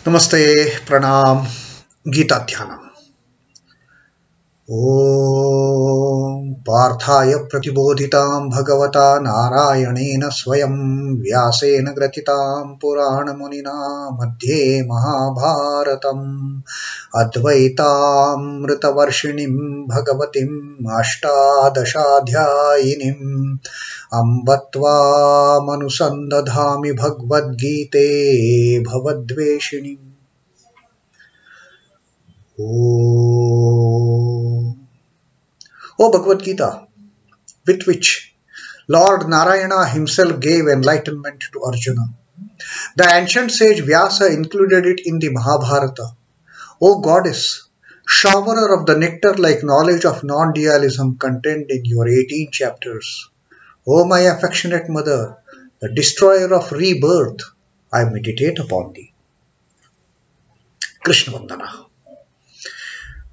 Namaste, Pranam, Gita Dhyana. Om Parthaya Pratibodhitam Bhagavata Narayanena Swayam Vyasena Gratitam Purana Munina Madhye Mahabharatam Advaitam Ritavarshinim Bhagavatim Ashtadashadhyayinim Ambatva Manusandadhami Bhagavad Gite Bhavadveshinim. O Bhagavad Gita, with which Lord Narayana himself gave enlightenment to Arjuna. The ancient sage Vyasa included it in the Mahabharata. O Goddess, showerer of the nectar like knowledge of non-dualism contained in your 18 chapters. O my affectionate mother, the destroyer of rebirth, I meditate upon thee. Krishna Vandana.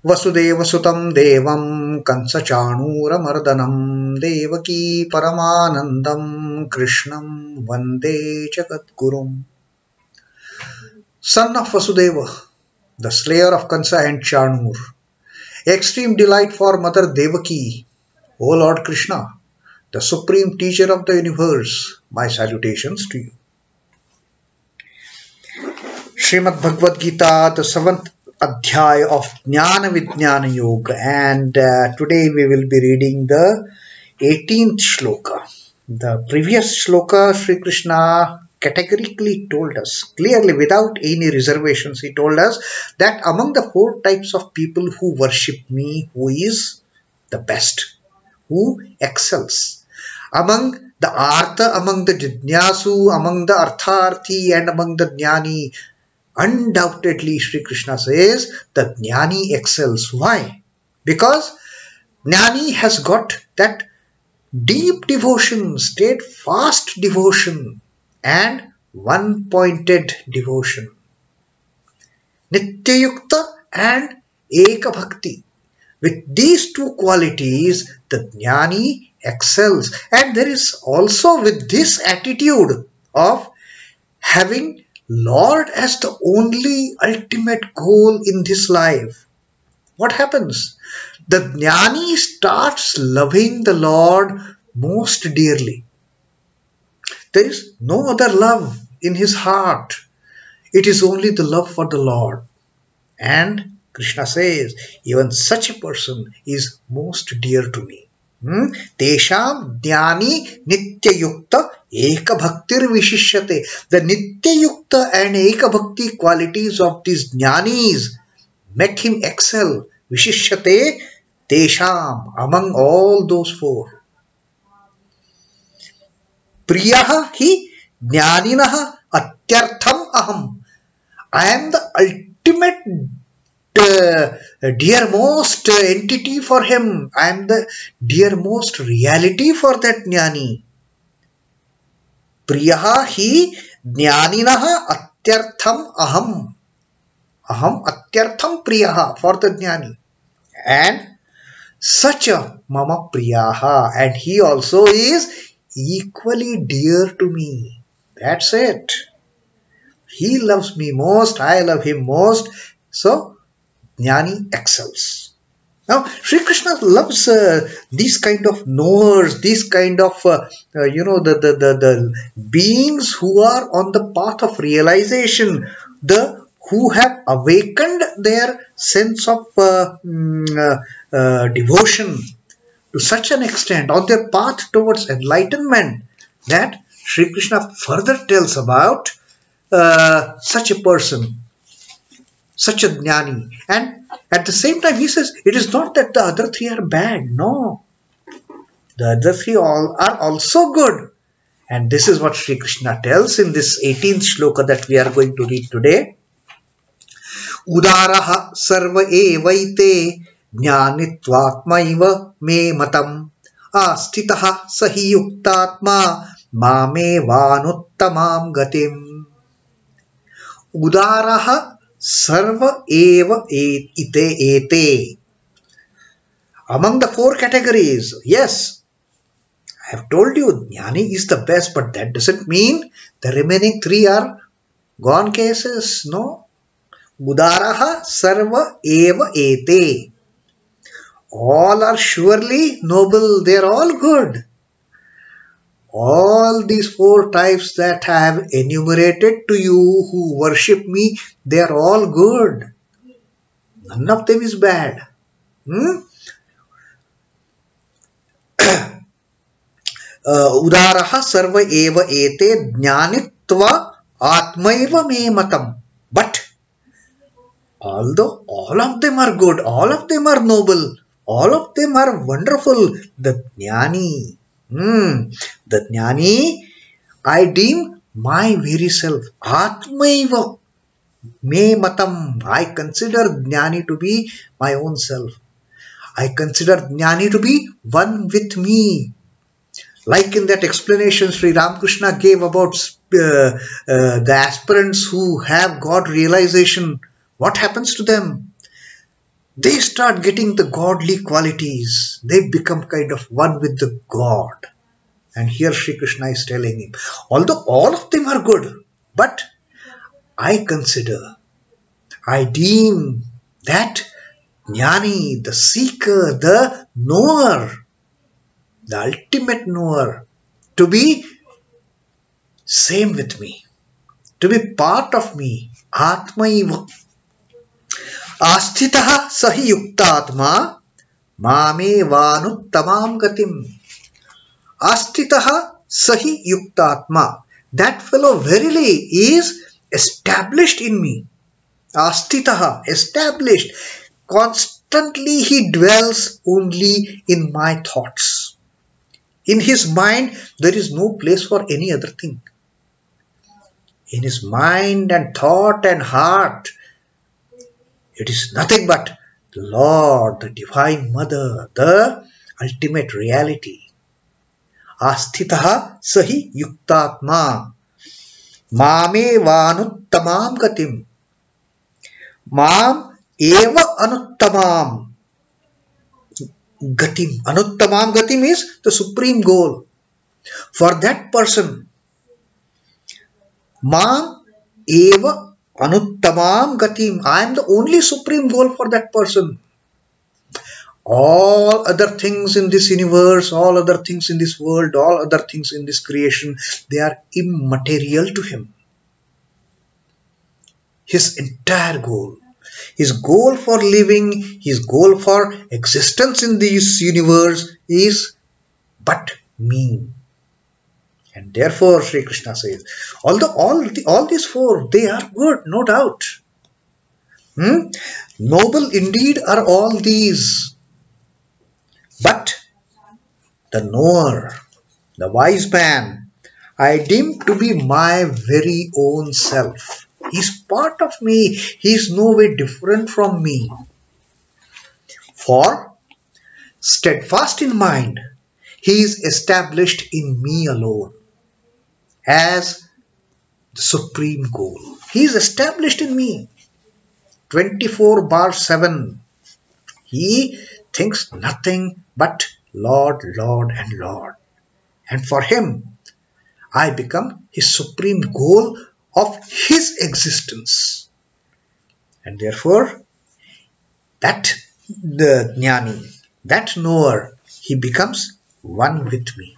Vasudeva Sutam Devam Kansachanuramardanam Devaki Paramanandam Krishnam Vande Jagadgurum. Son of Vasudeva, the slayer of Kansa and Chanur, extreme delight for Mother Devaki, O Lord Krishna, the supreme teacher of the universe, my salutations to you. Srimad Bhagavad Gita, the 7th Adhyaya of Dnyāna Vidyaan Yoga, and today we will be reading the 18th Shloka. The previous Shloka, Sri Krishna categorically told us, clearly without any reservations, he told us that among the 4 types of people who worship me, who is the best, who excels? Among the Artha, among the Jidnyasu, among the Artharthi, and among the Jñānī, undoubtedly, Sri Krishna says that jñānī excels. Why? Because jñānī has got that deep devotion, steadfast devotion, and one-pointed devotion. Nityayukta and eka bhakti. With these 2 qualities, the jñānī excels. And there is also with this attitude of having Lord as the only ultimate goal in this life. What happens? The jñānī starts loving the Lord most dearly. There is no other love in his heart. It is only the love for the Lord. And Krishna says, even such a person is most dear to me. Tesham jñānī nityayukta eka bhaktir vishishyate. The nityayukta and eka bhakti qualities of these jñānīs make him excel. Vishishyate tesham, among all those 4. Priyaha hi jñāninaha atyartham aham. I am the ultimate dearmost entity for him. I am the dearmost reality for that jñānī. Priyaha hi jñāninaha atyartham aham. Aham atyartham priyaha, for the jñānī. And such a mama priyaha, and he also is equally dear to me. That's it. He loves me most, I love him most. So jñānī excels. Now, Sri Krishna loves these kind of knowers, these kind of, the beings who are on the path of realization, who have awakened their sense of devotion to such an extent on their path towards enlightenment that Sri Krishna further tells about such a person, such a jñānī. And at the same time, he says, it is not that the other 3 are bad. No. The other 3 are also good. And this is what Sri Krishna tells in this 18th Shloka that we are going to read today. Udārāḥ sarva evaite jñānī tvātmaiva matam āsthitaḥ sahi yuktātmā evānuttamāṁ gatim. Udārāḥ sarva evaite. Among the 4 categories, yes, I have told you jñānī is the best, but that doesn't mean the remaining 3 are gone cases. No. udārāḥ sarva evaite. All are surely noble, they are all good. All these four types that I have enumerated to you who worship me, they are all good. None of them is bad. udārāḥ sarva evaite jñānī tvātmaiva me matam. But although all of them are good, all of them are noble, all of them are wonderful, the jñānī, the jñānī, I deem my very self, ātmaiva me matam. I consider jñānī to be my own self. I consider jñānī to be one with me. Like in that explanation Sri Ramakrishna gave about the aspirants who have God realization, what happens to them? They start getting the godly qualities. They become kind of one with the God. And here Sri Krishna is telling him, although all of them are good, but I consider, I deem that jñānī, the seeker, the knower, the ultimate knower, to be same with me, to be part of me, ātmaiva. āsthitaḥ sahi yuktātmā māme evānuttamāṁ gatim. āsthitaḥ sahi yuktātmā. That fellow verily is established in me. āsthitaḥ, established. Constantly he dwells only in my thoughts. In his mind, there is no place for any other thing. In his mind and thought and heart, it is nothing but the Lord, the Divine Mother, the ultimate reality. āsthitaḥ sahi yuktātmā māme evānuttamāṁ gatim. Mam evānuttamāṁ gatim. Anuttamāṁ gatim is the supreme goal. For that person, Mam evānuttamāṁ gatim. I am the only supreme goal for that person. All other things in this universe, all other things in this world, all other things in this creation, they are immaterial to him. His entire goal, his goal for living, his goal for existence in this universe is but me. And therefore Sri Krishna says, although all these four, they are good, no doubt. Noble indeed are all these. But the knower, the wise man, I deem to be my very own self. He is part of me. He is no way different from me. For steadfast in mind, he is established in me alone as the supreme goal. He is established in me. 24/7. He thinks nothing but Lord, Lord and Lord. And for him, I become his supreme goal of his existence. And therefore, that the jñānī, that knower, he becomes one with me.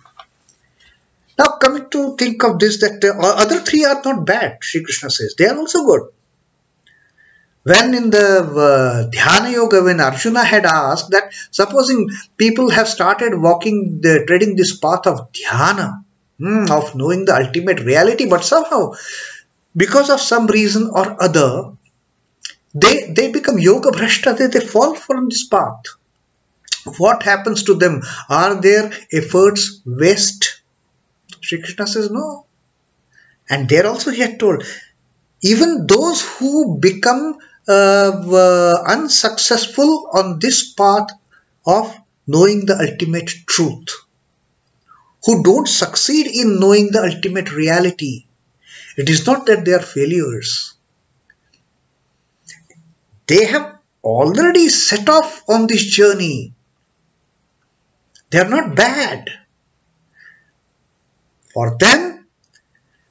Now coming to think of this, that the other three are not bad, Sri Krishna says. They are also good. When in the Dhyana Yoga, when Arjuna had asked that supposing people have started walking, treading this path of dhyana, of knowing the ultimate reality, but somehow, because of some reason or other, they become yoga bhrashta, they fall from this path. What happens to them? Are their efforts waste? Shri Krishna says no. And there also he had told, even those who become unsuccessful on this path of knowing the ultimate truth, who don't succeed in knowing the ultimate reality, it is not that they are failures. They have already set off on this journey. They are not bad. For them,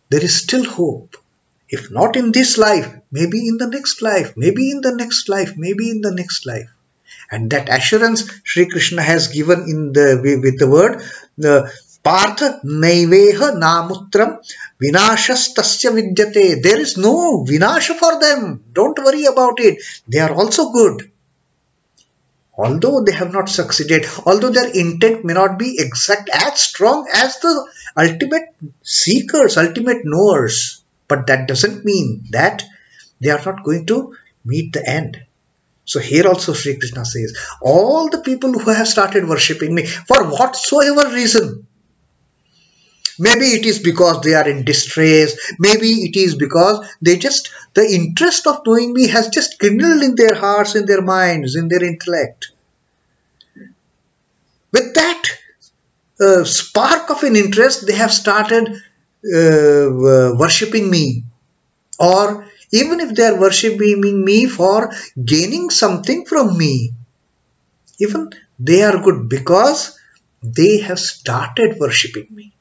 there is still hope. If not in this life, maybe in the next life, maybe in the next life, maybe in the next life. And that assurance Sri Krishna has given in with the word Partha naiveha namutram vinashastasya vidyate. There is no vinasha for them. Don't worry about it. They are also good. Although they have not succeeded, although their intent may not be exact, as strong as the ultimate seekers, ultimate knowers. But that doesn't mean that they are not going to meet the end. So here also Sri Krishna says, all the people who have started worshipping me for whatsoever reason, maybe it is because they are in distress, maybe it is because the interest of knowing me has just kindled in their hearts, in their minds, in their intellect. With that spark of an interest, they have started worshipping me. Or even if they are worshipping me for gaining something from me, even they are good because they have started worshipping me.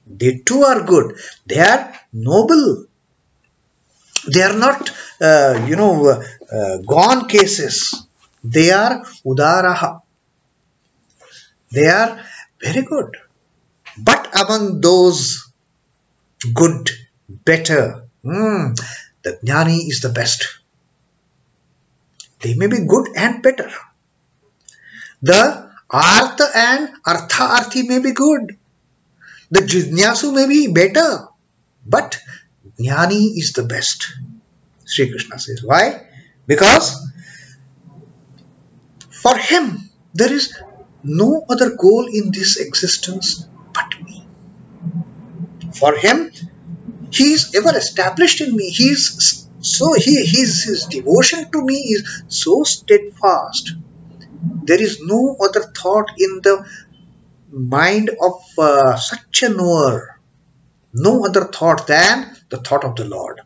They too are good. They are noble. They are not, gone cases. They are udārāḥ. They are very good. But among those good, better, the jñānī is the best. They may be good and better. The artha and artha-arthi may be good. The jñāsu may be better. But jñānī is the best. Sri Krishna says. Why? Because for him there is no other goal in this existence but me. For him, he is ever established in me. His devotion to me is so steadfast. There is no other thought in the mind of such a knower. No other thought than the thought of the Lord.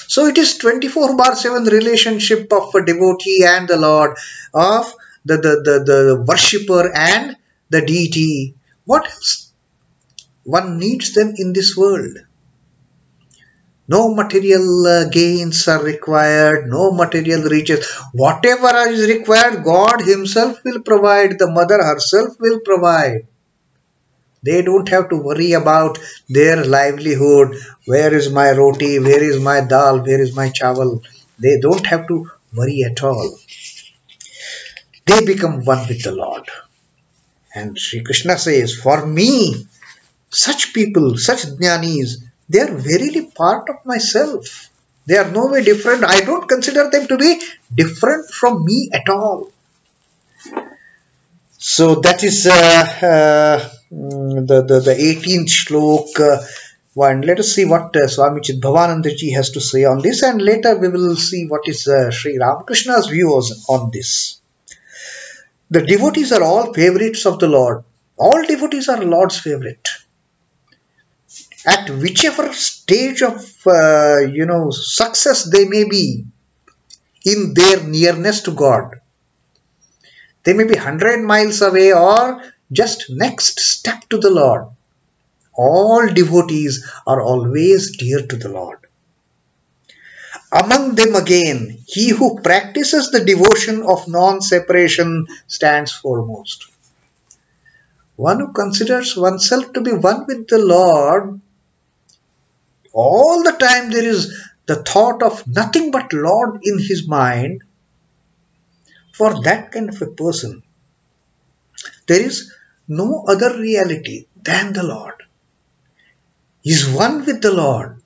So it is 24/7 relationship of a devotee and the Lord, of the worshipper and the deity. What else? One needs them in this world. No material gains are required, no material riches. Whatever is required, God himself will provide, the mother herself will provide. They don't have to worry about their livelihood. Where is my roti? Where is my dal? Where is my chawal? They don't have to worry at all. They become one with the Lord. And Sri Krishna says, for me, such people, such jñānīs, they are verily part of myself. They are no way different. I don't consider them to be different from me at all. So that is the 18th shloka. One. Let us see what Swami Chidbhavananda ji has to say on this, and later we will see what is Sri Ramakrishna's views on this. The devotees are all favorites of the Lord. All devotees are Lord's favorite. At whichever stage of success they may be in their nearness to God. They may be 100 miles away or just next step to the Lord. All devotees are always dear to the Lord. Among them again, he who practices the devotion of non-separation stands foremost. One who considers oneself to be one with the Lord, all the time there is the thought of nothing but Lord in his mind. For that kind of a person, there is no other reality than the Lord. He is one with the Lord.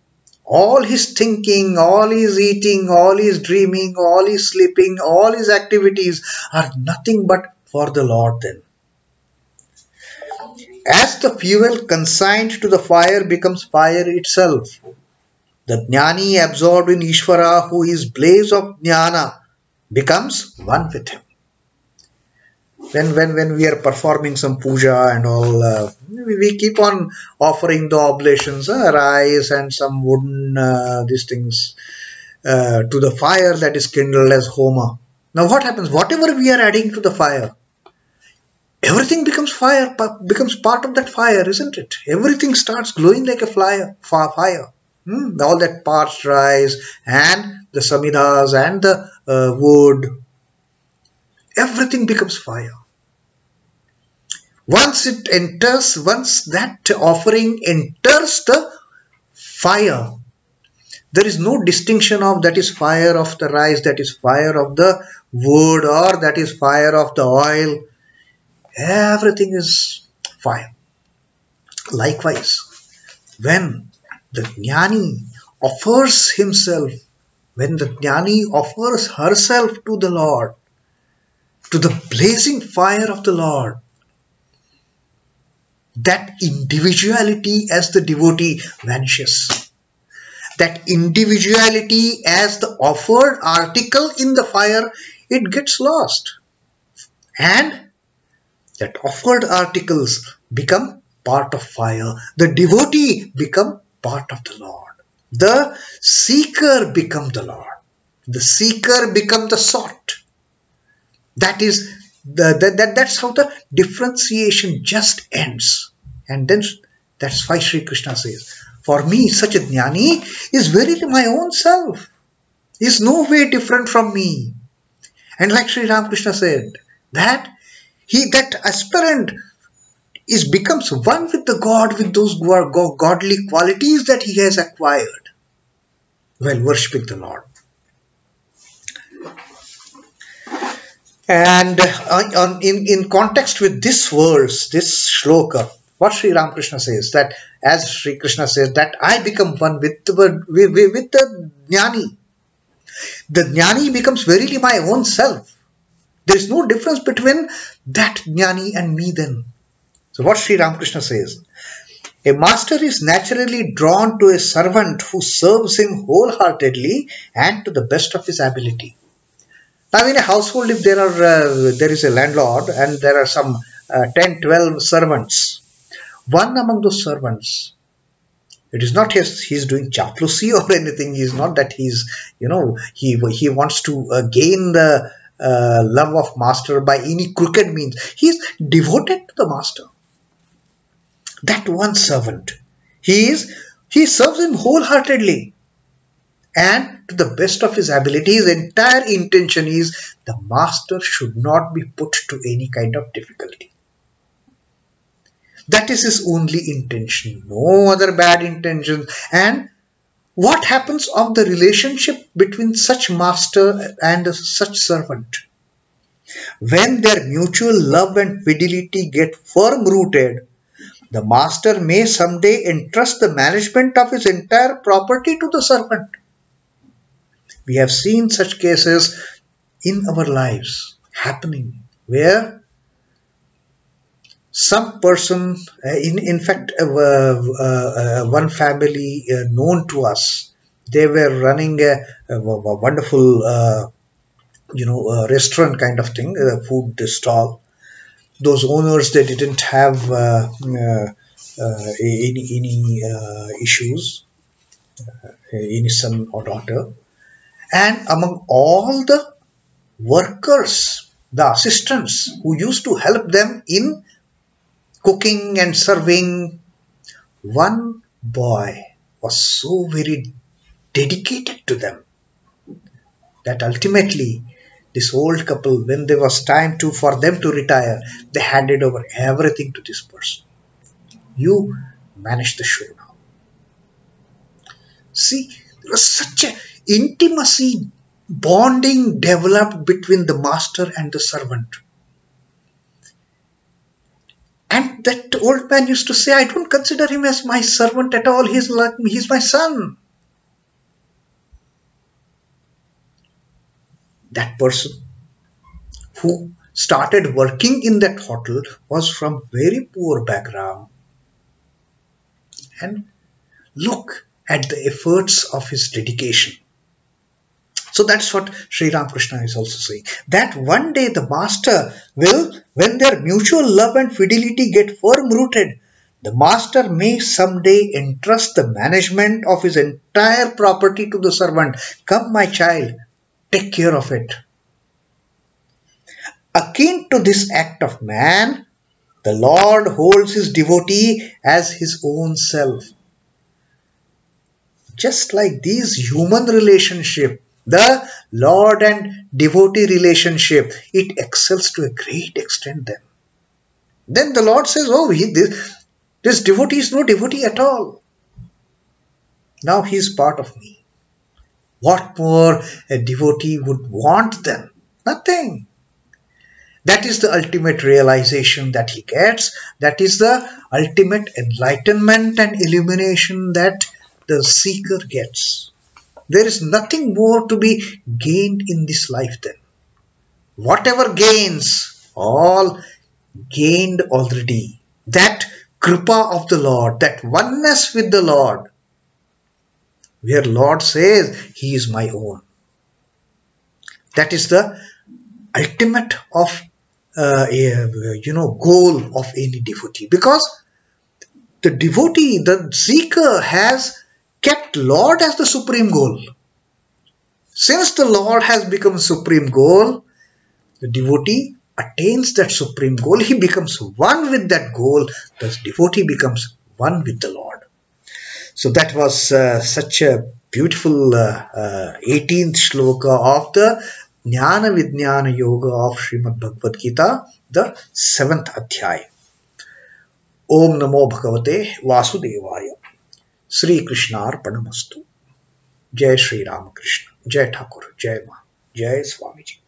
All his thinking, all his eating, all his dreaming, all his sleeping, all his activities are nothing but for the Lord then. As the fuel consigned to the fire becomes fire itself, the jñānī absorbed in Ishvara, who is blaze of jnana, becomes one with him. When we are performing some puja and all, we keep on offering the oblations, rice and some wooden these things to the fire that is kindled as homa. Now what happens? Whatever we are adding to the fire, everything becomes fire, becomes part of that fire, isn't it? Everything starts glowing like a fire. All that parched rice and the samidhas and the wood, everything becomes fire. Once that offering enters the fire, there is no distinction of that is fire of the rice, that is fire of the wood, or that is fire of the oil. Everything is fire. Likewise, when the jñānī offers himself, when the jñānī offers herself to the Lord, to the blazing fire of the Lord, that individuality as the devotee vanishes. That individuality as the offered article in the fire, it gets lost. And that offered articles become part of fire. The devotee become part of the Lord. The seeker become the Lord. The seeker become the sought. That's how the differentiation just ends. And then that's why Sri Krishna says, for me, such a jñānī is verily my own self. He is no way different from me. And like Sri Ramakrishna said, that aspirant becomes one with the God, with those godly qualities that he has acquired while worshipping the Lord. And in context with this verse, this shloka, what Sri Ramakrishna says, that as Sri Krishna says, that I become one with the jñānī. The jñānī becomes verily my own self. There is no difference between that jñānī and me then. So what Sri Ramakrishna says, a master is naturally drawn to a servant who serves him wholeheartedly and to the best of his ability. Now in a household, if there is a landlord and there are some 10, 12 servants, one among those servants, it is not he's doing chaplacy or anything. He is not that he wants to gain the love of master by any crooked means. He is devoted to the master. That one servant, he serves him wholeheartedly and to the best of his ability. His entire intention is the master should not be put to any kind of difficulty. That is his only intention, no other bad intention. And what happens of the relationship between such master and such servant? When their mutual love and fidelity get firm rooted, the master may someday entrust the management of his entire property to the servant. We have seen such cases in our lives happening where some person, in fact, one family known to us, they were running a wonderful, restaurant kind of thing, a food stall. Those owners, they didn't have any issues, any son or daughter. And among all the workers, the assistants who used to help them in cooking and serving, one boy was so very dedicated to them that ultimately this old couple, when there was time for them to retire, they handed over everything to this person. You manage the show now. See, there was such an intimacy, bonding developed between the master and the servant. And that old man used to say, I don't consider him as my servant at all. He's like me. He's my son. That person who started working in that hotel was from very poor background. And look at the efforts of his dedication. So that's what Sri Ramakrishna is also saying. That one day the master will, when their mutual love and fidelity get firm rooted, the master may someday entrust the management of his entire property to the servant. Come, my child, take care of it. Akin to this act of man, The Lord holds his devotee as his own self. Just like these human relationship, the Lord and devotee relationship, it excels to a great extent then. Then the Lord says, oh, this devotee is no devotee at all. Now he is part of me. What more a devotee would want then? Nothing. That is the ultimate realization that he gets. That is the ultimate enlightenment and illumination that the seeker gets. There is nothing more to be gained in this life then. Whatever gains, all gained already. That kripa of the Lord, that oneness with the Lord, where Lord says, he is my own. That is the ultimate of goal of any devotee, because the devotee, the seeker, has kept Lord as the supreme goal. Since the Lord has become supreme goal, the devotee attains that supreme goal. He becomes one with that goal. The devotee becomes one with the Lord. So that was such a beautiful 18th shloka of the Jnana Vidyaan Yoga of Srimad Bhagavad Gita, the 7th adhyaya. Om Namo Bhagavate Vasudevaya. Sri Krishna Arpanamastu. Jai Sri Ramakrishna. Jai Thakur. Jai Ma. Jai Swami Ji.